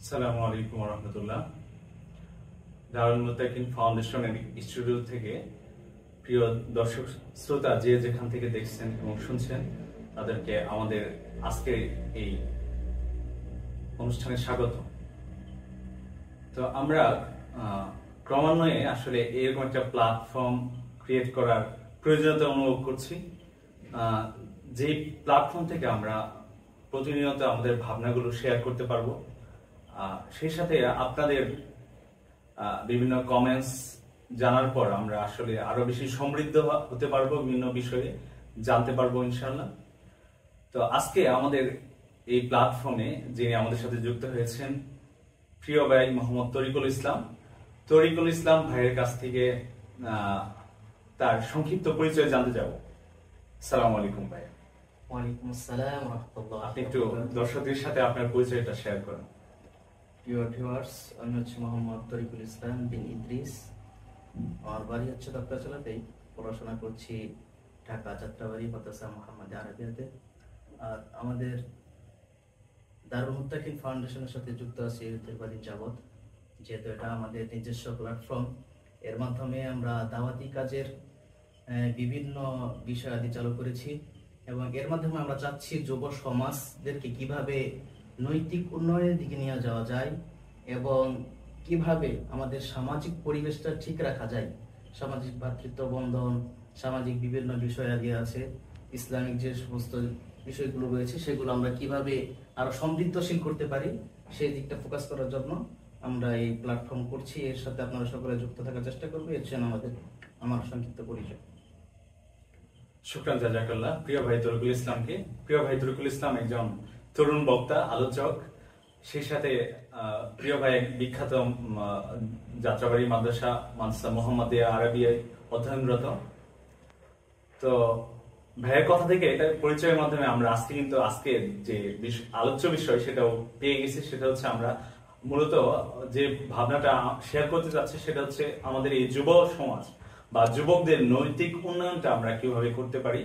আসসালামু আলাইকুম ওয়া রাহমাতুল্লাহ। দারুল মুত্তাকিন ফাউন্ডেশনের স্টুডিও থেকে প্রিয় দর্শক শ্রোতা যে যেখান থেকে দেখছেন এবং শুনছেন তাদেরকে আমাদের আজকের এই অনুষ্ঠানে স্বাগত। তো আমরা ক্রমান্বয়ে আসলে এরকম একটা প্ল্যাটফর্ম ক্রিয়েট করার প্রয়োজনীয়তা অনুভব করছি, যে প্ল্যাটফর্ম থেকে আমরা প্রতিনিয়ত আমাদের ভাবনাগুলো শেয়ার করতে পারবো। সেই সাথে আপনাদের বিভিন্ন কমেন্টস জানার পর আমরা আসলে আরো বেশি সমৃদ্ধ হতে পারবো, বিভিন্ন বিষয়ে জানতে পারবো ইনশাআল্লাহ। তো আজকে আমাদের এই প্ল্যাটফর্মে যিনি আমাদের সাথে যুক্ত হয়েছেন প্রিয় ভাই মোহাম্মদ তরিকুল ইসলাম। তরিকুল ইসলাম ভাইয়ের কাছ থেকে তার সংক্ষিপ্ত পরিচয় জানতে যাব। আসসালামু আলাইকুম ভাই। ওয়ালাইকুম আসসালাম ওয়া রাহমাতুল্লাহ। আপনি একটু দর্শকদের সাথে আপনার পরিচয়টা শেয়ার করেন। প্রিয় ভিউয়ার্স, আমি হচ্ছে মোহাম্মদ তরিকুল ইসলাম বিন ইদ্রিস। আমার বাড়ি হচ্ছে দত্তাচলাতেই, পড়াশোনা করছি ঢাকা যাত্রাবাড়ি মাদ্রাসা মুহাম্মাদিয়া আরাবিয়াতে। আর আমাদের দারুল মুত্তাকিন ফাউন্ডেশনের সাথে যুক্ত আছি দীর্ঘদিন যাবৎ, যেহেতু এটা আমাদের নিজস্ব প্ল্যাটফর্ম। এর মাধ্যমে আমরা দাওয়াতি কাজের বিভিন্ন বিষয়াদি চালু করেছি এবং এর মাধ্যমে আমরা চাচ্ছি যুব সমাজদেরকে কিভাবে নৈতিক উন্নয়নের দিকে নিয়ে যাওয়া যায় এবং কিভাবে আমাদের সামাজিক পরিবেশটা ঠিক রাখা যায়। সামাজিক ভ্রাতৃত্ব বন্ধন, সামাজিক বিভিন্ন বিষয়াদি আছে, ইসলামিক যে সমস্ত বিষয়গুলো রয়েছে সেগুলো আমরা কিভাবে আরো সমৃদ্ধশীল করতে পারি সেই দিকটা ফোকাস করার জন্য আমরা এই প্ল্যাটফর্ম করছি। এর সাথে আপনারা সকলে যুক্ত থাকার চেষ্টা করবো। এর জন্য আমার সংক্ষিপ্ত পরিচয়। শুকরান জাযাকাল্লাহ প্রিয় ভাই তরিকুল ইসলামকে। প্রিয় ভাই তরিকুল ইসলাম একজন তরুণ বক্তা, আলোচক, সেই সাথে প্রিয় ভাই বিখ্যাত যাত্রাবাড়ি মাদ্রাসা মুহাম্মাদিয়া আরাবিয়ায় অধ্যয়নরত। তো ভাইয়ের কথা থেকে এটা পরিচয়ের মাধ্যমে আমরা আজকে যে আলোচ্য বিষয় সেটাও পেয়ে গেছি। সেটা হচ্ছে আমরা মূলত যে ভাবনাটা শেয়ার করতে যাচ্ছি সেটা হচ্ছে আমাদের এই যুব সমাজ বা যুবকদের নৈতিক উন্নয়নটা আমরা কিভাবে করতে পারি,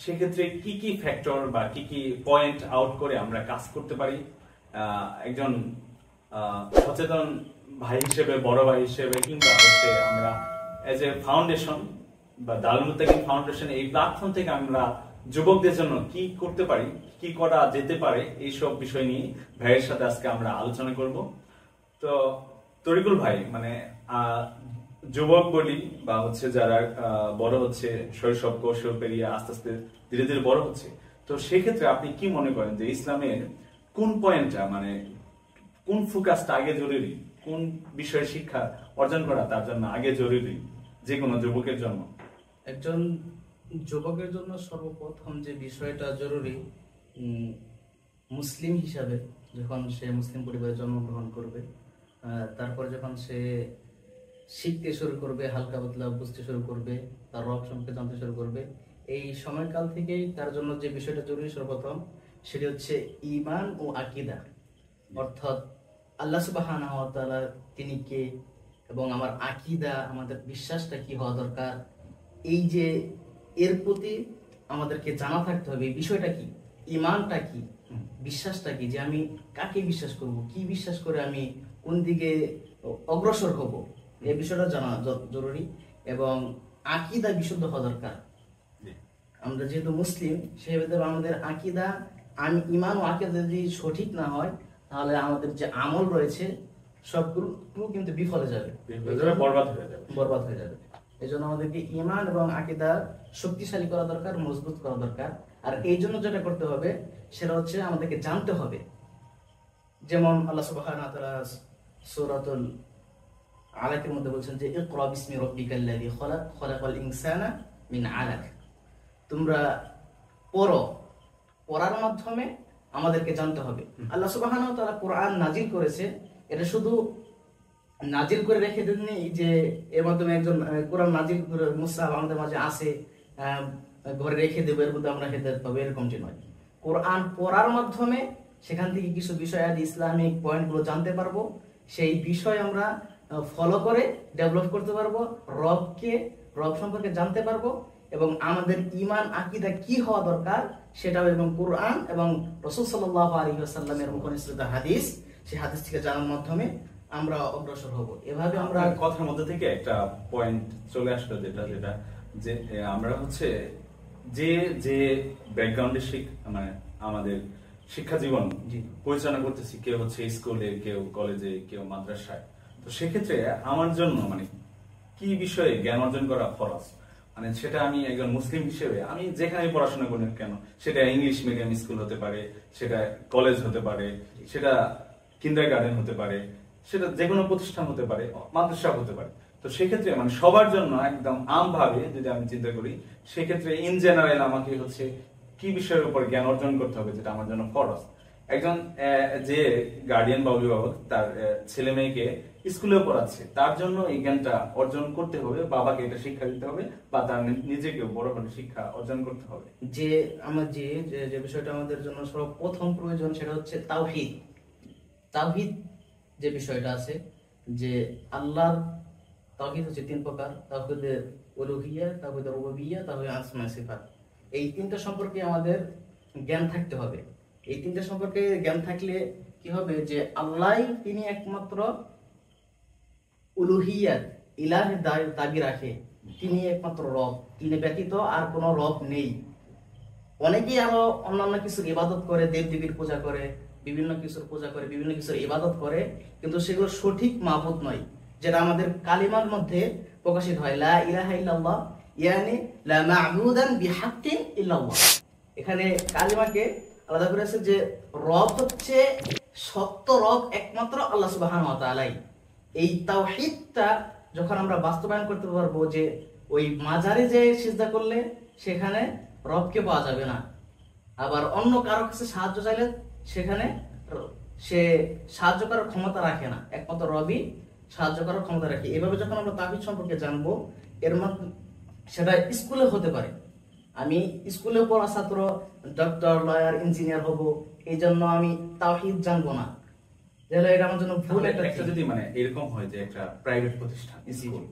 সেক্ষেত্রে কি কি ফ্যাক্টর বা কি কি পয়েন্ট আউট করে আমরা কাজ করতে পারি। একজন সচেতন ভাই হিসেবে, বড় ভাই হিসেবে, কিংবা হচ্ছে আমরা এজ এ ফাউন্ডেশন বা দারুল মুত্তাকিন ফাউন্ডেশন এই প্ল্যাটফর্ম থেকে আমরা যুবকদের জন্য কি করতে পারি, কি করা যেতে পারে, এইসব বিষয় নিয়ে ভাইয়ের সাথে আজকে আমরা আলোচনা করব। তো তরিকুল ভাই, মানে যুবক বলি বা হচ্ছে যারা বড় হচ্ছে, শৈশব কৈশোর পেরিয়ে আস্তে আস্তে ধীরে ধীরে বড় হচ্ছে, তো সেক্ষেত্রে আপনি কি মনে করেন যে ইসলামের কোন পয়েন্টটা, মানে কোন ফোকাসটা আগে জরুরি, কোন বিষয়ে শিক্ষা অর্জন করা তার জন্য আগে জরুরি যে কোনো যুবকের জন্য? একজন যুবকের জন্য সর্বপ্রথম যে বিষয়টা জরুরি, মুসলিম হিসাবে যখন সে মুসলিম পরিবারে জন্মগ্রহণ করবে, তারপর যখন সে শিখতে শুরু করবে, হালকা পাতলা বুঝতে শুরু করবে, তার রব সম্পর্কে জানতে শুরু করবে, এই সময়কাল থেকেই তার জন্য যে বিষয়টা জরুরি সর্বপ্রথম সেটি হচ্ছে ঈমান ও আকীদা। অর্থাৎ আল্লাহ সুবহানাহু ওয়া তাআলা তিনি কে এবং আমার আকীদা, আমাদের বিশ্বাসটা কি হওয়া দরকার, এই যে এর প্রতি আমাদেরকে জানা থাকতে হবে। এই বিষয়টা কি, ঈমানটা কি, বিশ্বাসটা কি, যে আমি কাকে বিশ্বাস করব, কি বিশ্বাস করে আমি কোন দিকে অগ্রসর হব, এই বিষয়টা জানা জরুরি। এবং আকীদা বিশুদ্ধ হওয়া দরকার। আমরা যেহেতু মুসলিম, সেহেতু আমাদের আকীদা, ঈমান ও আকীদা যদি সঠিক না হয় তাহলে আমাদের যে আমল রয়েছে সবগুলো কিন্তু বিফলে যাবে, বরবাদ হয়ে যাবে। এই জন্য আমাদেরকে ঈমান এবং আকীদা শক্তিশালী করা দরকার, মজবুত করা দরকার। আর এই জন্য যেটা করতে হবে সেটা হচ্ছে আমাদেরকে জানতে হবে। যেমন আল্লাহ সুবহানাহু ওয়া তাআলা সূরাতুল আলাকের মধ্যে বলছেন যে ইকরা বিসমি রাব্বিকাল্লাযী খালাক খালাকাল ইনসানা মিন আলাক। তোমরা পড়ো, পড়ার মাধ্যমে আমাদেরকে জানতে হবে। আল্লাহ সুবহানাহু ওয়া তাআলা কোরআন নাজিল করেছে, এটা শুধু নাজিল করে রেখে দেননি যে এর মাধ্যমে একজন কোরআন নাজিল করে মুসাহাফ আমাদের মাঝে আসে, ঘরে রেখে দেবো, এর মধ্যে আমরা হেদায়েত পাবো, এরকমটি নয়। কোরআন পড়ার মাধ্যমে সেখান থেকে কিছু বিষয় আর ইসলামিক পয়েন্টগুলো জানতে পারবো, সেই বিষয় আমরা ফলো করে ডেভেলপ করতে পারবো, রব সম্পর্কে জানতে পারবো এবং আমাদের ঈমান আকীদা কি হওয়া দরকার সেটাও এবং কোরআন এবং রাসূল সাল্লাল্লাহু আলাইহি ওয়াসাল্লামের মুখনিসৃত হাদিস সেই হাদিস থেকে জানার মাধ্যমে আমরা অগ্রসর হব। এভাবে আমরা আপনার কথার মধ্যে থেকে একটা পয়েন্ট চলে আসলো, যেটা যে আমরা হচ্ছে যে যে ব্যাকগ্রাউন্ডে মানে আমাদের শিক্ষা জীবন জি। পরিচালনা করতেছি, কেউ হচ্ছে স্কুলে, কেউ কলেজে, কেউ মাদ্রাসায়, তো সেক্ষেত্রে আমার জন্য মানে কি বিষয়ে জ্ঞান অর্জন করা ফরজ, মানে সেটা আমি একজন মুসলিম হিসেবে আমি যেখানে পড়াশোনা করি না কেন, সেটা ইংলিশ মিডিয়াম স্কুল হতে পারে, সেটা কলেজ হতে পারে, সেটা কিন্ডারগার্টেন হতে পারে, সেটা যে কোনো প্রতিষ্ঠান হতে পারে, মাদ্রাসা হতে পারে, তো সেক্ষেত্রে মানে সবার জন্য একদম আমভাবে যদি আমি চিন্তা করি, সেক্ষেত্রে ইন জেনারেল আমাকে হচ্ছে কি বিষয়ের উপর জ্ঞান অর্জন করতে হবে যেটা আমার জন্য ফরজ। একজন যে গার্ডিয়ান বা অভিভাবক তার ছেলে মেয়েকে স্কুলেও পড়াচ্ছে, তার জন্য এই জ্ঞানটা অর্জন করতে হবে, বাবাকে এটা শিক্ষা দিতে হবে, বা তার নিজেকেও বড় হলে শিক্ষা অর্জন করতে হবে। যে আমার যে যে বিষয়টা আমাদের জন্য সর্বপ্রথম প্রয়োজন সেটা হচ্ছে তাওহীদ। তাওহীদ যে বিষয়টা আছে, যে আল্লাহর তাওহীদ হচ্ছে তিন প্রকার: তাওহীদ উলুহিয়্যাহ, তাওহীদ রুবুবিয়্যাহ, তাওহীদ আসমা সিফাত। এই তিনটা সম্পর্কে আমাদের জ্ঞান থাকতে হবে। এই তিনটা সম্পর্কে জ্ঞান থাকলে কি হবে, যে আল্লাহ তিনি একমাত্র উলুহিয়াত ইলাহের দাবি রাখে, তিনি একমাত্র রব, তিনি ব্যতীত আর কোনো রব নেই। অনেকেই আরো অন্যান্য কিছুর ইবাদত করে, দেব দেবীর পূজা করে, বিভিন্ন কিছুর পূজা করে, বিভিন্ন কিছুর ইবাদত করে, কিন্তু সেগুলো সঠিক মাবুদ নয়, যেটা আমাদের কালিমার মধ্যে প্রকাশিত হয়, লা ইলাহা ইল্লাল্লাহ, ইয়ানি লা মা'বুদান বিহাক্কিন ইল্লাল্লাহ। এখানে কালিমাকে আলাদা করেছে যে রব হচ্ছে সত্য রব একমাত্র আল্লাহ সুবহানাহু ওয়া তাআলাই। এই তাওহীদটা যখন আমরা বাস্তবায়ন করতে পারবো, যে ওই মাজারে যে সিজদা করলে সেখানে রবকে পাওয়া যাবে না, আবার অন্য কারো কাছে সাহায্য চাইলে সেখানে সে সাহায্য করার ক্ষমতা রাখে না, একমাত্র রবই সাহায্য করার ক্ষমতা রাখে। এভাবে যখন আমরা তাওহীদ সম্পর্কে জানবো, এর মধ্যে সেটা স্কুলে হতে পারে, আমি স্কুলে পড়া ছাত্র ডক্টর, লয়ার, ইঞ্জিনিয়ার হব, এই জন্য আমি তাওহীদ জানবো না, তাহলে এটা আমার জন্য ভুল একটা যদি মানে এরকম হয় যে একটা প্রাইভেট প্রতিষ্ঠান স্কুল,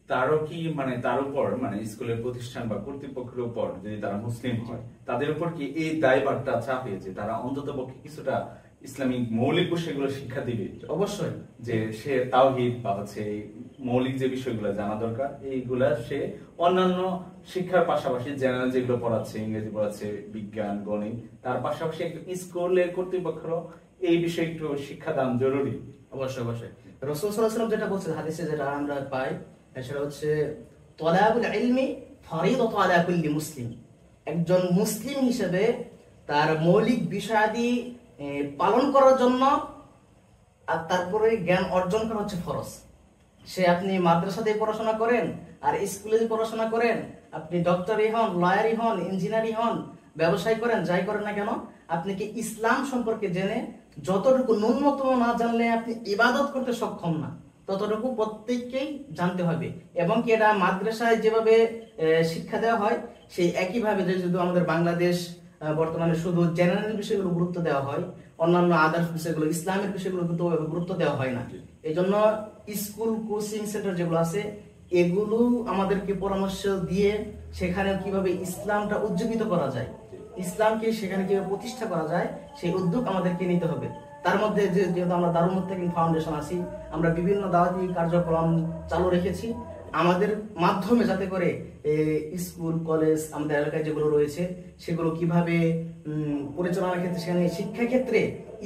তারও কি মানে তার উপর মানে স্কুলের প্রতিষ্ঠান বা কর্তৃপক্ষের উপর যদি তারা মুসলিম হয়, তাদের উপর কি এই দায়ভারটা চাপে যে তারা অন্তত পক্ষে কিছুটা ইসলামিক মৌলিক বিষয়গুলো শিক্ষা দিবে? অবশ্যই, যে সে তাওহীদ বা হচ্ছে মৌলিক যে বিষয়গুলো জানা দরকার, এইগুলা সে অন্যান্য শিক্ষার পাশাপাশি জেনারেল যেগুলো পড়াচ্ছে, ইংরেজি পড়াচ্ছে, বিজ্ঞান, গণিত, তার পাশাপাশি একটু স্কুলের কর্তৃপক্ষেরও এই বিষয়ে একটু শিক্ষাদান জরুরি। অবশ্যই অবশ্যই। রাসূল সাল্লাল্লাহু আলাইহি ওয়াসাল্লাম যেটা বলছেন হাদিসে, যেটা আমরা পাই, সেটা হচ্ছে তলাবুল ইলমি ফরিদাতু আলা কুল্লি মুসলিম। একজন মুসলিম হিসেবে তার মৌলিক বিষয়াদি পালন করার জন্য আর তারপরে জ্ঞান অর্জন করা হচ্ছে ফরজ। সে আপনি মাদ্রাসাতে পড়াশোনা করেন আর স্কুলে পড়াশোনা করেন, আপনি ডক্টরই হন, লয়ারই হন, ইঞ্জিনিয়ারই হন, ব্যবসায় করেন, যাই করেন না কেন, আপনি কি ইসলাম সম্পর্কে জেনে যতটুকু ন্যূনতম না জানলে আপনি ইবাদত করতে সক্ষম না, ততটুকু প্রত্যেককেই জানতে হবে। এবং কি এটা মাদ্রাসায় যেভাবে শিক্ষা দেওয়া হয়, সেই একইভাবে যদি আমাদের বাংলাদেশ বর্তমানে শুধু জেনারেল বিষয়গুলো গুরুত্ব দেওয়া হয়, অন্যান্য আদার্স বিষয়গুলো, ইসলামের বিষয়গুলো কিন্তু গুরুত্ব দেওয়া হয় না। এই জন্য স্কুল, কোচিং সেন্টার যেগুলো আছে, এগুলো আমাদেরকে পরামর্শ দিয়ে সেখানে কিভাবে ইসলামটা উজ্জীবিত করা যায়, ইসলামকে সেখানে কিভাবে প্রতিষ্ঠা করা যায়, সেই উদ্যোগ আমাদেরকে নিতে হবে। তার মধ্যে যেহেতু আমরা দারুল মুত্তাকিন ফাউন্ডেশন আছি, আমরা বিভিন্ন দাওয়াতি কার্যক্রম চালু রেখেছি আমাদের মাধ্যমে, যাতে করে স্কুল, কলেজ, আমাদের এলাকায় যেগুলো রয়েছে সেগুলো কিভাবে পরিচালনার ক্ষেত্রে, সেখানে শিক্ষা ক্ষেত্রে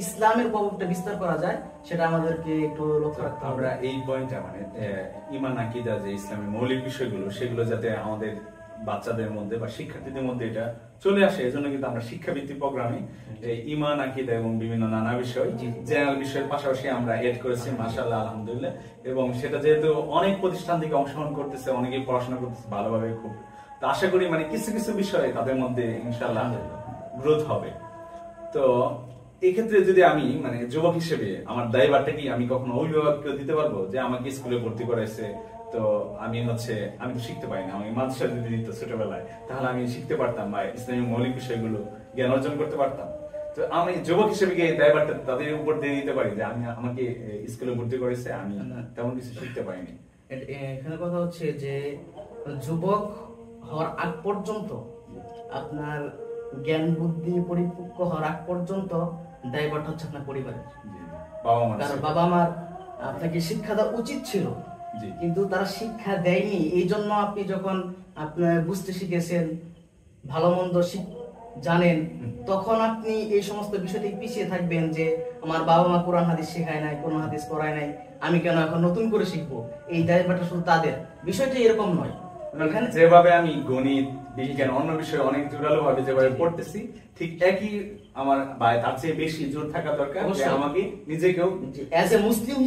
ইসলামের প্রভাবটা বিস্তার করা যায়, সেটা আমাদেরকে একটু লক্ষ্য রাখতে হবে। আমরা এই পয়েন্টটা মানে ঈমান, আকীদা, যে ইসলামের মৌলিক বিষয়গুলো, সেগুলো যাতে আমাদের বাচ্চাদের মধ্যে বা শিক্ষার্থীদের মধ্যে এটা চলে আসে, এজন্য কিন্তু আমরা শিক্ষাভিত্তিক প্রোগ্রামে ঈমান, আকীদা এবং বিভিন্ন নানা বিষয়, জেনারেল বিষয়ের পাশাপাশি আমরা এড করেছি, মাশাআল্লাহ, আলহামদুলিল্লাহ। এবং সেটা যেহেতু অনেক প্রতিষ্ঠান থেকে অংশগ্রহণ করতেছে, অনেকেই পড়াশোনা করতেছে ভালোভাবে, খুব তো আশা করি মানে কিছু কিছু বিষয়ে তাদের মধ্যে ইনশাআল্লাহ গ্রোথ হবে। তো এই ক্ষেত্রে যদি আমি মানে যুবক হিসেবে আমার দায়ভারটা কি আমি কখনো অভিভাবককে দিতে পারবো, যে আমাকে স্কুলে ভর্তি করাইছে, তো আমি তো শিখতে পারি না, আমি মাদ্রাসা যদি দিত ছোটবেলায়, তাহলে আমি শিখতে পারতাম বা ইসলামী মৌলিক বিষয়গুলো জ্ঞান অর্জন করতে পারতাম। তো আমি যুবক হিসেবে কি এই দায়ভারটা তাদের উপর দিয়ে দিতে পারি, যে আমাকে স্কুলে ভর্তি করেছে, আমি তেমন কিছু শিখতে পারিনি? এখানে কথা হচ্ছে যে যুবক হওয়ার আগ পর্যন্ত, আপনার জ্ঞান বুদ্ধি পরিপক্ক হওয়ার আগ পর্যন্ত দায়ভারটা হচ্ছে আপনার পরিবারের। বাবা মা কারণ বাবা মার আপনাকে শিক্ষা দেওয়া উচিত ছিল, জি কিন্তু তারা শিক্ষা দেয়নি। এই জন্য আপনি যখন আপনার বুঝতে শিখেছেন, ভালো মন্দ জানেন, তখন আপনি এই সমস্ত বিষয় থেকে পিছিয়ে থাকবেন যে আমার বাবা মা কোরআন হাদিস শেখায় নাই, কোরআন হাদিস পড়ায় নাই, আমি কেন এখন নতুন করে শিখবো, এই দায়িত্বটা শুধু তাদের। বিষয়টা এরকম নয়। এখানে যেভাবে আমি গণিত বিজ্ঞান অন্য বিষয়ে অনেক জোরালো ভাবে যেভাবে পড়তেছি, ঠিক একই আমার তার চেয়ে বেশি জোর থাকা দরকার যে আমাকে নিজেকেও অ্যাজ এ মুসলিম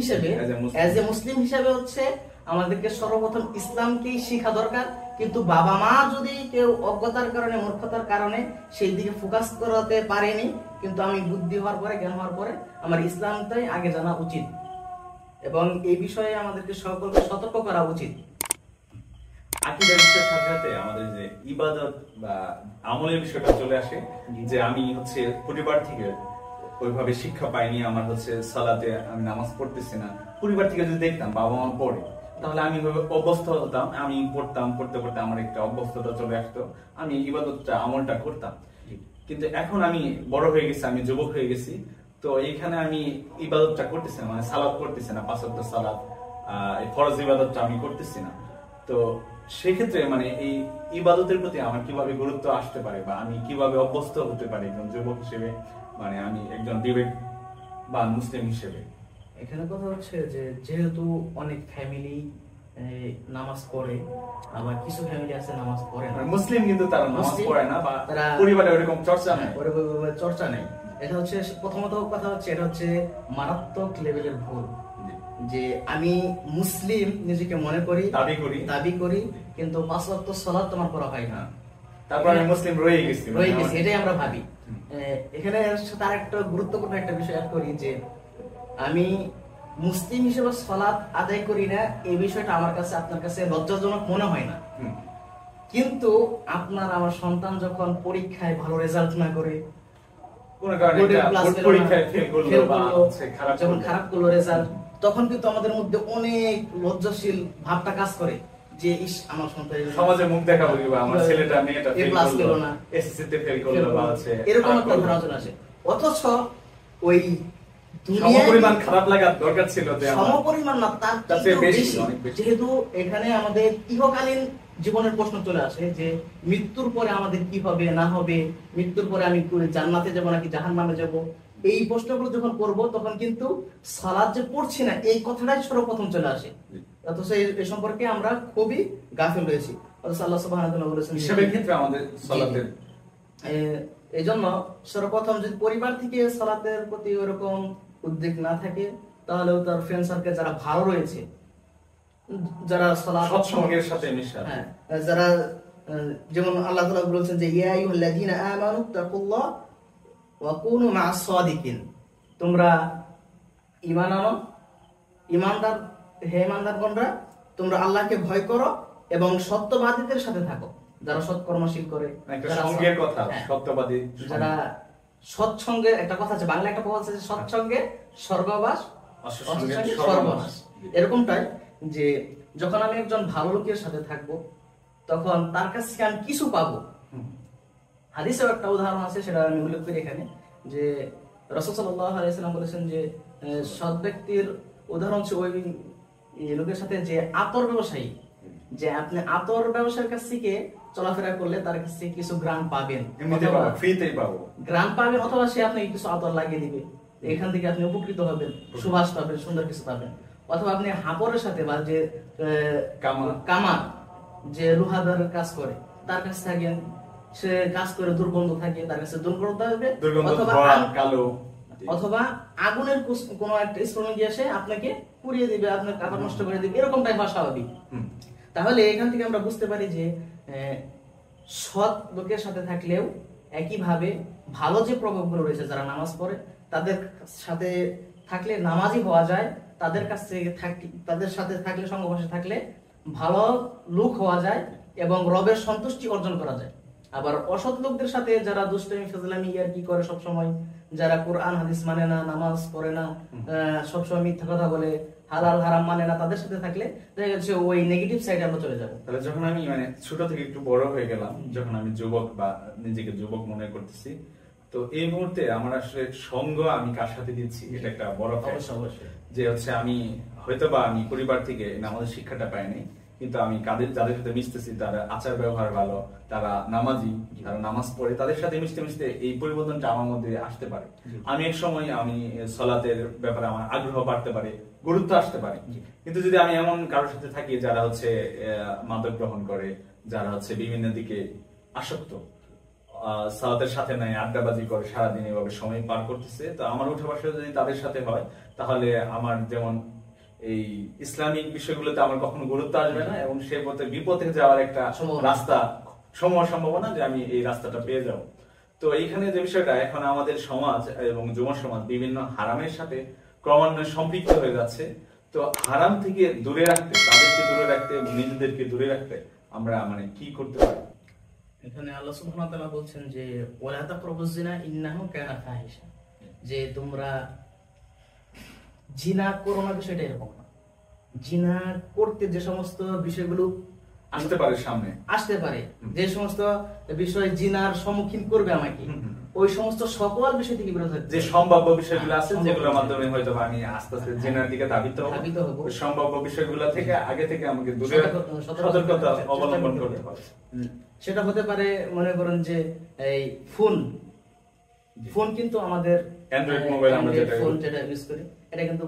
হিসেবে, হচ্ছে আমাদেরকে সর্বপ্রথম ইসলামকেই শেখা দরকার। কিন্তু বাবা মা যদি কেউ অজ্ঞতার কারণে, মূর্খতার কারণে সেই দিকে ফোকাস করাতে পারেনি, কিন্তু আমি বুদ্ধি হওয়ার পরে, জ্ঞান হওয়ার পরে আমার ইসলামটাই আগে জানা উচিত, এবং এই বিষয়ে আমাদেরকে সকলকে সতর্ক করা উচিত। আকীদার বিষয়ের সাথে সাথে আমাদের যে ইবাদত বা আমলের বিষয়টা চলে আসে, যে আমি হচ্ছে পরিবার থেকে ওইভাবে শিক্ষা পাইনি, আমার হচ্ছে সালাতে আমি নামাজ পড়তেছি না। পরিবার থেকে যদি দেখতাম বাবা মা পড়ে, তাহলে আমি অভ্যস্ত হতাম, আমি পড়তাম, পড়তে পড়তে আমার একটা অভ্যস্ততা চলে আসতো, আমি ইবাদতটা আমলটা করতাম। কিন্তু এখন আমি বড় হয়ে গেছি, আমি যুবক হয়ে গেছি, তো এইখানে আমি ইবাদতটা করতেছি না, মানে সালাত করতেছি না, 5 ওয়াক্ত সালাত, এই ফরজ ইবাদতটা আমি করতেছি না। তো সেক্ষেত্রে মানে এই ইবাদতের প্রতি আমার কিভাবে গুরুত্ব আসতে পারে, বা আমি কিভাবে অভ্যস্ত হতে পারি একজন যুবক হিসেবে, মানে আমি একজন বিবেকবান মুসলিম হিসেবে। এখানে কথা হচ্ছে যে যেহেতু অনেক ফ্যামিলি নামাজ পড়ে, আবার কিছু ফ্যামিলি আছে নামাজ পড়ে না, মুসলিম কিন্তু তারা নামাজ পড়ে না, বা তারা পরিবারে ওরকম চর্চা নেই, চর্চা নেই। এটা হচ্ছে প্রথমত কথা হচ্ছে, এটা হচ্ছে মারাত্মক লেভেলের ভুল। যে আমি মুসলিম নিজেকে মনে করি, দাবি করি, কিন্তু 5 ওয়াক্ত সালাত তোমার করা হয় না, তারপর আমি মুসলিম রয়ে গেছি, এটাই আমরা ভাবি। এখানে তার একটা গুরুত্বপূর্ণ একটা বিষয় অ্যাড করি, যে আমি মুসলিম হিসেবে সালাত আদায় করি না, এই বিষয়টা আমার কাছে, আপনার কাছে লজ্জাজনক মনে হয় না। কিন্তু আপনার আমার সন্তান যখন পরীক্ষায় ভালো রেজাল্ট না করে, যখন খারাপ করলো রেজাল্ট, তখন কিন্তু আমাদের মধ্যে অনেক লজ্জাশীল ভাবটা কাজ করে, যে ইস আমার সন্তান সমাজে মুখ দেখাবো, বা আমার ছেলেটা মেয়েটা ফেল করলো না, এসএসসি তে ফেল করলো, বা আছে এরকম একটা ধারণা আসে। অথচ ওই সমপরিমাণ খারাপ লাগা দরকার ছিল, যে সমপরিমাণ না, তার চেয়ে বেশি। যেহেতু এখানে আমাদের ইহকালীন জীবনের প্রশ্ন চলে আসে, যে মৃত্যুর পরে আমাদের কি হবে না হবে, মৃত্যুর পরে আমি জান্নাতে যাব নাকি জাহান্নামে যাব, এই প্রশ্নগুলো যখন করব, তখন কিন্তু সালাত যে পড়ছি না এই কথাটাই সর্বপ্রথম চলে আসে। অথচ এই সম্পর্কে আমরা খুবই গাফিল রয়েছি। অথচ আল্লাহ সুবহানাহু ওয়া তাআলা বলেছেন হিসাবের ক্ষেত্রে আমাদের সালাতের, এই জন্য সর্বপ্রথম যদি পরিবার থেকে সালাতের প্রতি ওরকম উদ্বেগ না থাকে, তাহলেও তার ফ্রেন্ড সার্কেল যারা ভালো রয়েছে, যারা সালাত সৎসঙ্গের সাথে মিশা, যারা, যেমন আল্লাহ তাআলা বলেছেন যে ইয়া আইয়ুহাল্লাযীনা আমানু তাকুল্লাহ ওয়া কুনু মা'আস সাদিকিন, তোমরা ঈমান আনো, ঈমানদার, হে ঈমানদারগণরা, তোমরা আল্লাহকে ভয় করো এবং সত্যবাদীদের সাথে থাকো, যারা সৎকর্মশীল করে, একটা সঙ্গের কথা, সত্যবাদী, যারা সৎসঙ্গে, একটা কথা আছে বাংলা, একটা কথা আছে সৎসঙ্গে স্বর্গবাস, অসৎসঙ্গে সর্বনাশ। এরকমটাই, যে যখন আমি একজন ভালো লোকের সাথে থাকবো, তখন তার কাছ থেকে আমি কিছু পাবো। হাদিসেও একটা উদাহরণ আছে, সেটা আমি উল্লেখ করি এখানে, যে রাসূল সাল্লাল্লাহু আলাইহি ওয়াসাল্লাম বলেছেন যে সৎ ব্যক্তির উদাহরণ হচ্ছে ওই লোকের সাথে যে আতর ব্যবসায়ী, যে আপনি আতর ব্যবসায়ীর কাছ থেকে চলাফেরা করলে তার কাছ থেকে কিছু গ্রাম পাবেন, ফ্রিতেই পাবো, গ্রাম পাবেন, অথবা সে আপনাকে কিছু আতর লাগিয়ে দিবে, এখান থেকে আপনি উপকৃত হবেন, সুবাস পাবেন, সুন্দর কিছু পাবেন। অথবা আপনি হাপরের সাথে, বা যে কামার, যে লোহাদারের কাজ করে, তার কাছে থাকেন, সে কাজ করে দুর্গন্ধ থাকে, তার কাছে দুর্গন্ধ আসবে, অথবা আগুনের কোন একটা স্পর্শ গিয়ে এসে আপনাকে পুড়িয়ে দিবে, আপনার কাপড় নষ্ট করে দিবে, এরকমটাই হওয়া স্বাভাবিক। তাহলে এখান থেকে আমরা বুঝতে পারি যে সৎ লোকের সাথে থাকলেও একইভাবে ভালো যে প্রভাবগুলো রয়েছে, যারা নামাজ পড়ে তাদের সাথে থাকলে নামাজি হওয়া যায়, তাদের কাছ থেকে তাদের সাথে থাকলে, সংঘর্ষে থাকলে ভালো লোক হওয়া যায় এবং রবের সন্তুষ্টি অর্জন করা যায়। আবার অসৎ লোকদের সাথে, যারা দুষ্টামি ফাজলামি ইয়ার্কি করে সবসময়, যারা কোরআন হাদিস মানে না, নামাজ পড়ে না, সবসময় মিথ্যা কথা বলে, হালাল হারাম মানে না, তাদের সাথে থাকলে দেখা যাচ্ছে ওই নেগেটিভ সাইডে আমরা চলে যাব। তাহলে যখন আমি মানে ছোট থেকে একটু বড় হয়ে গেলাম, যখন আমি যুবক বা নিজেকে যুবক মনে করতেছি, তো তো এই মুহূর্তে আমার আসলে সঙ্গ আমি কার সাথে দিচ্ছি এটা একটা বড় fact। অবশ্যই যে হচ্ছে আমি হয়তোবা আমি পরিবার থেকে নামাজের শিক্ষাটা যাদের যাদের সাথে মিশতেছি তারা আচার ব্যবহার ভালো, তারা নামাজি, তারা নামাজ পড়ে, তাদের সাথে মিশতে মিশতে এই পরিবর্তনটা আমার মধ্যে আসতে পারে। আমি এক সময় আমি সলাতের ব্যাপারে আমার আগ্রহ বাড়তে পারে, গুরুত্ব আসতে পারে। কিন্তু যদি আমি এমন কারোর সাথে থাকি যারা হচ্ছে মাদক গ্রহণ করে, যারা হচ্ছে বিভিন্ন দিকে আসক্ত, সালাতের সাথে নাই, আড্ডাবাজি করে, সারাদিন এভাবে সময় পার করতেছে, তো আমার উঠা বসা যদি তাদের সাথে হয় তাহলে আমার যেমন এই ইসলামিক বিষয়গুলোতে আমার কখনো গুরুত্ব আসবে না, এবং সে পথে বিপথে যাওয়ার একটা রাস্তা সম্ভাবনা যে আমি এই রাস্তাটা পেয়ে যাব। তো এইখানে যে বিষয়টা, এখন আমাদের সমাজ এবং যুব সমাজ বিভিন্ন হারামের সাথে ক্রমান্বয়ে সম্পৃক্ত হয়ে যাচ্ছে। তো হারাম থেকে দূরে রাখতে, তাদেরকে দূরে রাখতে, নিজেদেরকে দূরে রাখতে আমরা মানে কি করতে পারি? এখানে আল্লাহ সুবহানাহু ওয়া তাআলা বলছেন যে ওয়ালা তাকরাবুজ জিনা ইন্নাহু কানা ফাহিশা, যে তোমরা জিনা করো না, বিষয়টা এরকম না। জিনা করতে যে সমস্ত বিষয়গুলো আসতে পারে, সামনে আসতে পারে, যে সমস্ত বিষয় জিনার সম্মুখীন করবে আমাকে, ওই সমস্ত সকল বিষয় থেকে বিরত থাকতে, যে সম্ভাব্য বিষয়গুলো আছে যেগুলোর মাধ্যমে হয়তো আমি আস্তে আস্তে জিনার দিকে ধাবিত হব, ওই সম্ভাব্য বিষয়গুলো থেকে আগে থেকে আমাকে দূরে সতর্কতা অবলম্বন করতে হবে। সেটা হতে পারে, মনে করেন যে এই ফোন কিন্তু আমাদের অ্যান্ড্রয়েড মোবাইল আমরা যেটা ইউজ করি, এটা কিন্তু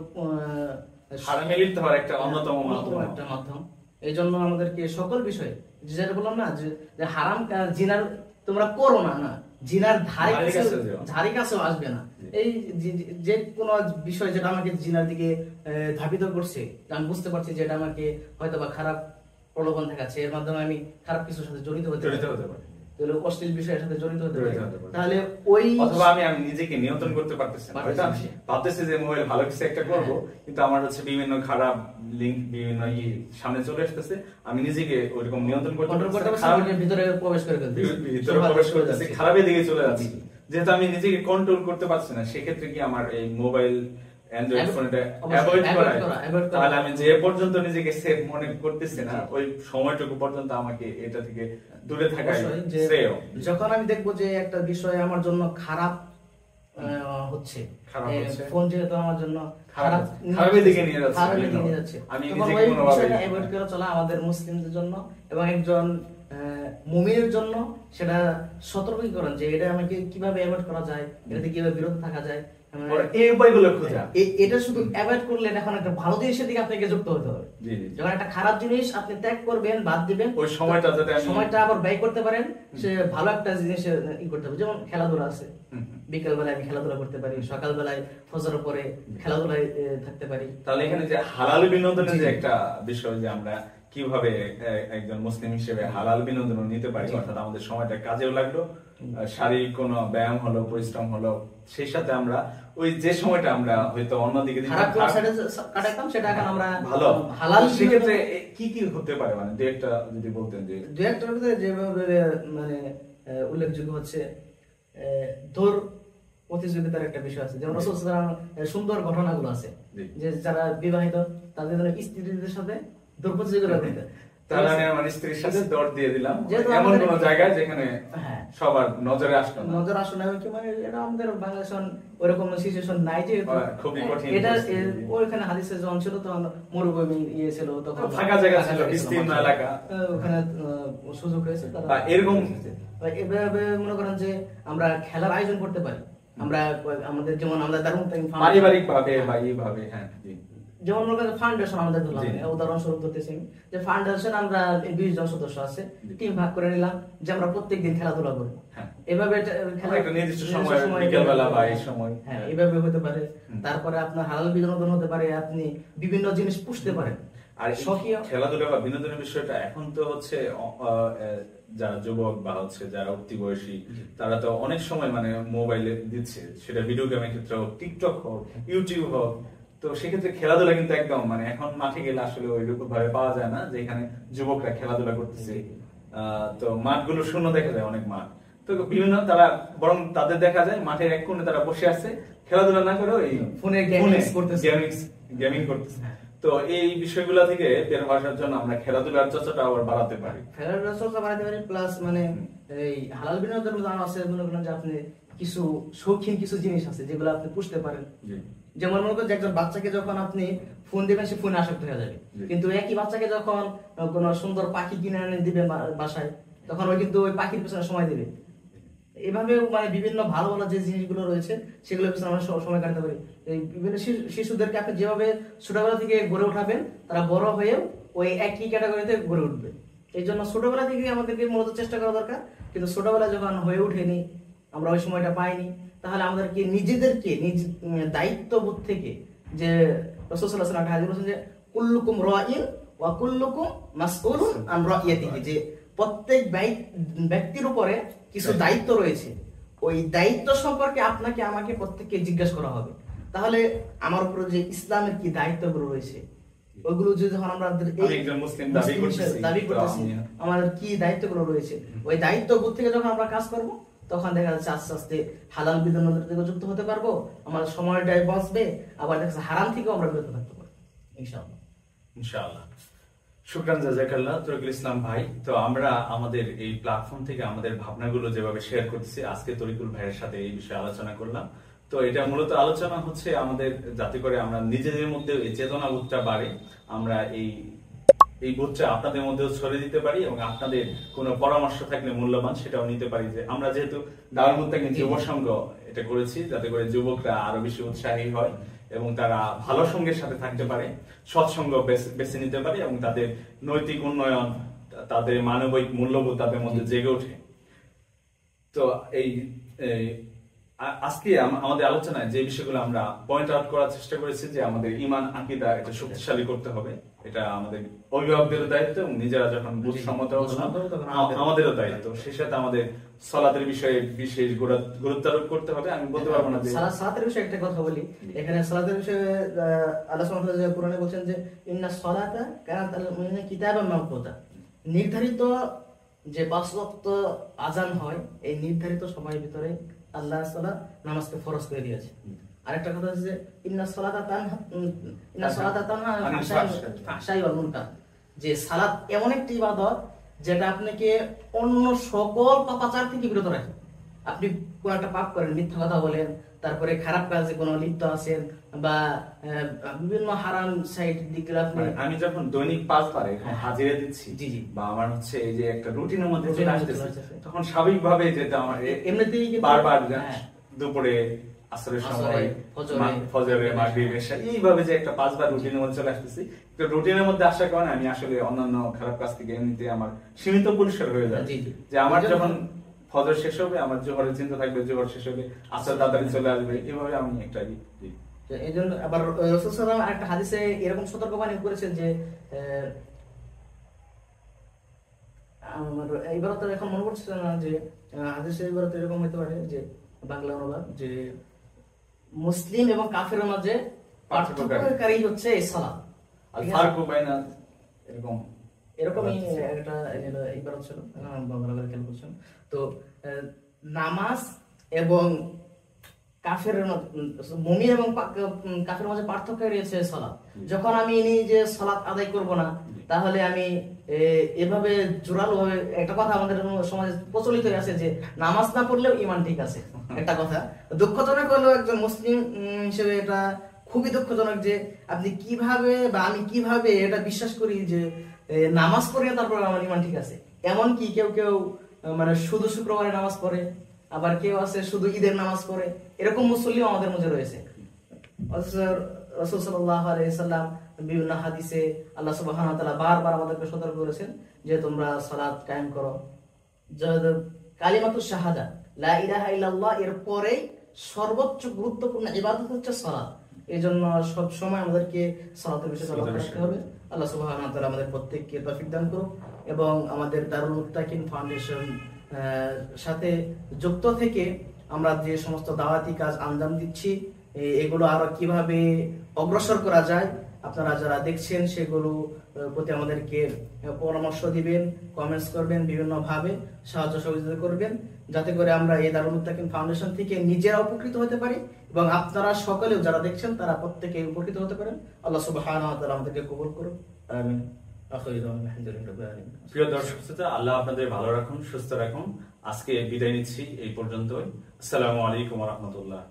হারামে লিপ্ত হওয়ার একটা অন্যতম একটা মাধ্যম। এই জন্য আমাদেরকে সকল বিষয়, যেটা বললাম না যে হারাম জিনার তোমরা করো না, না জিনার ধারে কাছেও আসবে না। এই যে কোনো বিষয় যেটা আমাকে জিনার দিকে ধাবিত করছে, আমি বুঝতে পারছি যে এটা আমাকে হয়তো বা খারাপ প্রলোভন দেখাচ্ছে, এর মাধ্যমে আমি খারাপ কিছুর সাথে জড়িত হতে পারি, অশ্লীল বিষয়ের সাথে জড়িত হতে পারি, তাহলে ওই অথবা আমি নিজেকে নিয়ন্ত্রণ করতে পারতেছি না, ভাবতেছি যে মোবাইল ভালো কিছু একটা করব, কিন্তু আমার হচ্ছে বিভিন্ন খারাপ লিংক বিভিন্ন সামনে চলে আসতেছে, আমি নিজেকে ওইরকম নিয়ন্ত্রণ করতে ভিতরে প্রবেশ করে ফেলতেছি, খারাপের দিকে চলে যাচ্ছি। যেহেতু আমি নিজেকে কন্ট্রোল করতে পারছি না, সেক্ষেত্রে কি আমার এই মোবাইল অ্যান্ড্রয়েড ফোনটা অ্যাভয়েড করা, তাহলে আমি যে পর্যন্ত নিজেকে সেফ মনে করতেছি না, ওই সময়টুকু পর্যন্ত আমাকে এটা থেকে দূরে থাকাই শ্রেয়। যখন আমি দেখবো যে একটা বিষয় আমার জন্য খারাপ হচ্ছে, ফোন যেহেতু আমার জন্য খারাপের দিকে নিয়ে যাচ্ছে, আমি নিজেকে কোনোভাবে অ্যাভয়েড করে চলা আমাদের মুসলিমদের জন্য এবং একজন মুমিনের জন্য সেটা সতর্কীকরণ, যে এটা আমাকে কিভাবে অ্যাভয়েড করা যায়, এটাতে কিভাবে বিরত থাকা যায়, এই উপায়গুলো খোঁজা। এটা শুধু অ্যাভয়েড করলে এখন একটা ভালো জিনিসের দিকে আপনাকে যুক্ত হতে হবে। যখন একটা খারাপ জিনিস আপনি ত্যাগ করবেন, বাদ দিবেন, ওই সময়টা আবার ব্যয় করতে পারেন, সে ভালো একটা জিনিস করতে হবে। যেমন খেলাধুলা আছে, বিকেল বেলায় আমি খেলাধুলা করতে পারি, সকাল বেলায় ফজরের পরে খেলাধুলায় থাকতে পারি। তাহলে এখানে যে হালাল বিনোদনের যে একটা বিষয়, যে আমরা কিভাবে একজন মুসলিম হিসেবে হালাল বিনোদন নিতে পারি, অর্থাৎ আমাদের সময়টা কাজেও লাগলো, শারীরিক কোনো ব্যায়াম হলো, পরিশ্রম হলো, সেই সাথে আমরা ওই যে সময়টা আমরা হয়তো অন্যদিকে কাটাতাম, সেটা এখন আমরা ভালো হালাল। সেক্ষেত্রে কি কি হতে পারে, মানে দু একটা যদি বলতেন। যে দু একটা যেভাবে মানে উল্লেখযোগ্য হচ্ছে, দৌড় প্রতিযোগিতার একটা বিষয় আছে, যেমন সুন্দর ঘটনাগুলো আছে, যে যারা বিবাহিত তাদের স্ত্রীদের সাথে দৌড় প্রতিযোগিতা করতে, তাহলে আমি আমার স্ত্রীর সাথে দৌড় দিয়ে দিলাম এমন কোন জায়গায় যেখানে সবার নজরে আসলো না, কি মানে এটা আমাদের বাংলাদেশ ওরকম সিচুয়েশন নাই, যে খুবই কঠিন। এটা ওইখানে হাদিসে যখন ছিল তখন মরুভূমি ছিল, তখন ফাঁকা জায়গা ছিল, বিস্তীর্ণ এলাকা, ওখানে সুযোগ হয়েছে তারা এরকম। এভাবে মনে করেন যে আমরা খেলার আয়োজন করতে পারি, আমরা আমাদের যেমন আমরা পারিবারিক ভাবে বা এইভাবে, হ্যাঁ, যেমন ফাউন্ডেশন আমাদের ধরলাম, উদাহরণস্বরূপ ধরতেছি যে ফাউন্ডেশন আমরা 20 জন সদস্য আছে, টিম ভাগ করে নিলাম যে আমরা প্রত্যেকদিন খেলাধুলা করি, এভাবে একটা নির্দিষ্ট সময় বিকেল বেলা বা এই সময়, হ্যাঁ এইভাবে হতে পারে। তারপরে আপনার হালাল বিনোদন হতে পারে, আপনি বিভিন্ন জিনিস পুষতে পারেন। আর খেলাধুলা বা বিনোদনের বিষয়টা এখন তো হচ্ছে যারা যুবক বা হচ্ছে যারা উঠতি বয়সী, তারা তো অনেক সময় মানে মোবাইলে দিচ্ছে, সেটা ভিডিও গেমের ক্ষেত্রে হোক, টিকটক হোক, ইউটিউব হোক। তো সেক্ষেত্রে খেলাধুলা কিন্তু একদম মানে এখন মাঠে গেলে আসলে ওইরকম ভাবে পাওয়া যায় না, যেখানে যুবকরা খেলাধুলা করতেছে। তো মাঠগুলো শূন্য দেখা যায়, অনেক মাঠ। তো বিভিন্ন তারা বরং তাদের দেখা যায় মাঠের এক কোণে তারা বসে আছে, খেলাধুলা না করে ওই ফোনে গেমিং করতেছে। তো তো এই বিষয়গুলো থেকে বের হওয়ার জন্য আমরা খেলাধুলার চর্চাটা আবার বাড়াতে পারি। খেলাধুলার চর্চা বাড়াতে পারি, প্লাস মানে এই হালাল বিনোদনের মধ্যে আছে মনে করেন যে আপনি কিছু শৌখিন কিছু জিনিস আছে যেগুলো আপনি পুষতে পারেন। যেমন মনে করেন যে একজন বাচ্চাকে যখন আপনি ফোন দিবেন সে ফোনে আসক্ত হয়ে যাবে, কিন্তু একই বাচ্চাকে যখন কোন সুন্দর পাখি কিনে এনে দিবে বাসায়, তখন ওই কিন্তু ওই পাখির পিছনে সময় দিবে। এভাবে মানে বিভিন্ন ভালো ভালো যে জিনিসগুলো রয়েছে সেগুলোর পিছনে আমরা সময় কাটাতে পারি। এই বিভিন্ন শিশুদেরকে আপনি যেভাবে ছোটবেলা থেকে গড়ে উঠাবেন, তারা বড় হয়েও ওই একই ক্যাটাগরিতে গড়ে উঠবে। এই জন্য ছোটবেলা থেকে আমাদেরকে মূলত চেষ্টা করা দরকার, কিন্তু ছোটবেলা যখন হয়ে ওঠেনি, আমরা ওই সময়টা পাইনি, তাহলে আমাদেরকে নিজেদেরকে নিজ দায়িত্ববোধ থেকে, যে রাসূল সাল্লাল্লাহু আলাইহি ওয়াসাল্লাম হাদিসে বলেছেন যে কুল্লুকুম রাইন ওয়া কুল্লুকুম মাসউলুন আন রাইয়াতিহি, যে প্রত্যেক ব্যক্তির উপরে কিছু দায়িত্ব রয়েছে, ওই দায়িত্ব সম্পর্কে আপনাকে আমাকে প্রত্যেককে জিজ্ঞাসা করা হবে। তাহলে আমার উপরে যে ইসলামের কি দায়িত্বগুলো রয়েছে ওইগুলো যদি যখন আমরা একজন মুসলিম দাবি করতেছি আমাদের কি দায়িত্বগুলো রয়েছে, ওই দায়িত্ববোধ থেকে যখন আমরা কাজ করব, তখন দেখা যাচ্ছে আস্তে আস্তে হালাল বিনোদনের থেকে যুক্ত হতে পারবো, আমাদের সময়টাই বাঁচবে, আবার দেখা যাচ্ছে হারাম থেকেও আমরা বিরত থাকতে পারবো ইনশাআল্লাহ। ইনশাআল্লাহ। শুকরান জাযাকাল্লাহ তরিকুল ইসলাম ভাই। তো আমরা আমাদের এই প্ল্যাটফর্ম থেকে আমাদের ভাবনাগুলো যেভাবে শেয়ার করতেছি, আজকে তরিকুল ভাইয়ের সাথে এই বিষয়ে আলোচনা করলাম। তো এটা মূলত আলোচনা হচ্ছে আমাদের, যাতে করে আমরা নিজেদের মধ্যে এই চেতনাবোধটা বাড়ে, আমরা এই বোধটা আপনাদের মধ্যেও ছড়িয়ে দিতে পারি, এবং আপনাদের কোনো পরামর্শ থাকলে মূল্যবান সেটাও নিতে পারি। যে আমরা যেহেতু দাওয়ার মধ্যে যুব সংঘ এটা করেছি, যাতে করে যুবকরা আরো বেশি উৎসাহী হয় এবং তারা ভালো সঙ্গের সাথে থাকতে পারে, সৎসঙ্গ বেছে নিতে পারে, এবং তাদের নৈতিক উন্নয়ন, তাদের মানবিক মূল্যবোধ তাদের মধ্যে জেগে ওঠে। তো এই আজকে আমাদের আলোচনায় যে বিষয়গুলো আমরা পয়েন্ট আউট করার চেষ্টা করেছি, যে আমাদের ঈমান আকীদা এটা শক্তিশালী করতে হবে, এটা আমাদের অভিভাবকদের দায়িত্ব, এবং নিজেরা যখন বুঝসম্মত আমাদেরও দায়িত্ব। সেই সাথে আমাদের সালাতের বিষয়ে বিশেষ গুরুত্ব আরোপ করতে হবে। আমি বলতে পারবো না যে সালাতের বিষয়ে একটা কথা বলি। এখানে সালাতের বিষয়ে আল্লাহ সুবহানাহু ওয়া তাআলা কোরআনে বলেন যে ইন্নাস সালাতা কানাত আলাল মুমিনিনা কিতাবান মাওকুতা, নির্ধারিত যে 5 ওয়াক্ত আযান হয়, এই নির্ধারিত সময়ের ভিতরে আল্লাহ তাআলা নামাজকে ফরজ করে দিয়েছে। আরেকটা কথা হচ্ছে যে ইন্নাস সালাতা তানহা আনিল ফাহশাই ওয়াল মুনকার, যে সালাত এমন একটি ইবাদত যেটা আপনাকে অন্য সকল পাপাচার থেকে বিরত রাখে। আপনি কোন একটা পাপ করেন, মিথ্যা কথা বলেন, তারপরে খারাপ কাজে কোনো লিপ্ত আছেন, বা বিভিন্ন হারাম সাইড দিকগুলো আপনি, আমি যখন দৈনিক 5 বার এখন হাজিরা দিচ্ছি, জি জি, বা আমার হচ্ছে এই যে একটা রুটিনের মধ্যে চলে আসতেছে, তখন স্বাভাবিকভাবে যেটা আমার এমনিতেই বারবার দুপুরে, আসরের সময়, ফজরে, মাগরিব, এশা, এইভাবে যে একটা 5 বার রুটিনের মধ্যে চলে আসতেছি, তো রুটিনের মধ্যে আসার কারণে আমি আসলে অন্যান্য খারাপ কাজ থেকে এমনিতে আমার সীমিত পরিসর হয়ে যায়। যে আমার যখন ফজর শেষ হবে, আমার জোহরের চিন্তা থাকবে, জোহর শেষ হবে, আসর তাড়াতাড়ি চলে আসবে, এইভাবে আমি একটা এই জন্য আবার রাসূল সাল্লাল্লাহু আলাইহি ওয়াসাল্লাম একটা হাদিসে এরকম সতর্কবাণী করেছেন যে আমার ইবারত এখন মনে পড়ছে না, যে হাদিসে ইবারত এরকম হতে পারে, যে বাংলা অনুবাদ, যে মুসলিম এবং কাফেরের মাঝে পার্থক্যকারী হচ্ছে এই সালাত, আর ফারকু বাইনা এরকমই একটা ইবারত ছিল, বাংলা করে খেয়াল করছেন। তো নামাজ এবং কাফের, মুমিন এবং কাফের মাঝে পার্থক্য রয়েছে সালাত। যখন আমি নিজে সালাত আদায় করব না, তাহলে আমি এভাবে জোরালো ভাবে, একটা কথা আমাদের সমাজে প্রচলিত আছে যে নামাজ না পড়লেও ঈমান ঠিক আছে, একটা কথা। দুঃখজনক হলো একজন মুসলিম হিসেবে এটা খুবই দুঃখজনক যে আপনি কিভাবে বা আমি কিভাবে এটা বিশ্বাস করি যে নামাজ পড়ে তারপর আমার ঈমান ঠিক আছে। এমন কি কেউ কেউ মানে শুধু শুক্রবারে নামাজ পড়ে, আবার কেউ আছে শুধু ঈদের নামাজ পড়ে, এরকম মুসল্লিও আমাদের মধ্যে রয়েছে। রাসূল সাল্লাল্লাহু আলাইহি ওয়াসাল্লাম বিভিন্ন হাদিসে আল্লাহ সুবহানাহু ওয়া তাআলা বারবার আমাদেরকে সতর্ক করেছেন যে তোমরা সালাত কায়েম করো। কালিমাতুশ শাহাদা লা ইলাহা ইল্লাল্লাহ এর পরে সর্বোচ্চ গুরুত্বপূর্ণ ইবাদত হচ্ছে সালাত। এজন্য সব সময় আমাদেরকে সালাতের বিষয়ে লক্ষ্য রাখতে হবে। আল্লাহ সুবহানাহু ওয়া তাআলা আমাদের প্রত্যেককে তৌফিক দান করুন, এবং আমাদের দারুল মুত্তাকিন ফাউন্ডেশন সাথে যুক্ত থেকে আমরা যে সমস্ত দাওয়াতি কাজ আঞ্জাম দিচ্ছি, এগুলো আরো কিভাবে অগ্রসর করা যায় আপনারা যারা দেখছেন সেগুলো প্রতি আমাদেরকে পরামর্শ দিবেন, কমেন্টস করবেন, বিভিন্ন ভাবে সাহায্য সহযোগিতা করবেন, যাতে করে আমরা এই দারুল মুত্তাকিন ফাউন্ডেশন থেকে নিজেরা উপকৃত হতে পারি এবং আপনারা সকলেও যারা দেখছেন তারা প্রত্যেকে উপকৃত হতে পারেন। আল্লাহ সুবহানাহু ওয়া তাআলা আমাদেরকে কবুল করুন, আমিন। প্রিয় দর্শক শ্রোতা, আল্লাহ আপনাদের ভালো রাখুন, সুস্থ রাখুন। আজকে বিদায় নিচ্ছি এই পর্যন্তই। আসসালামু আলাইকুম ওয়া রাহমাতুল্লাহ।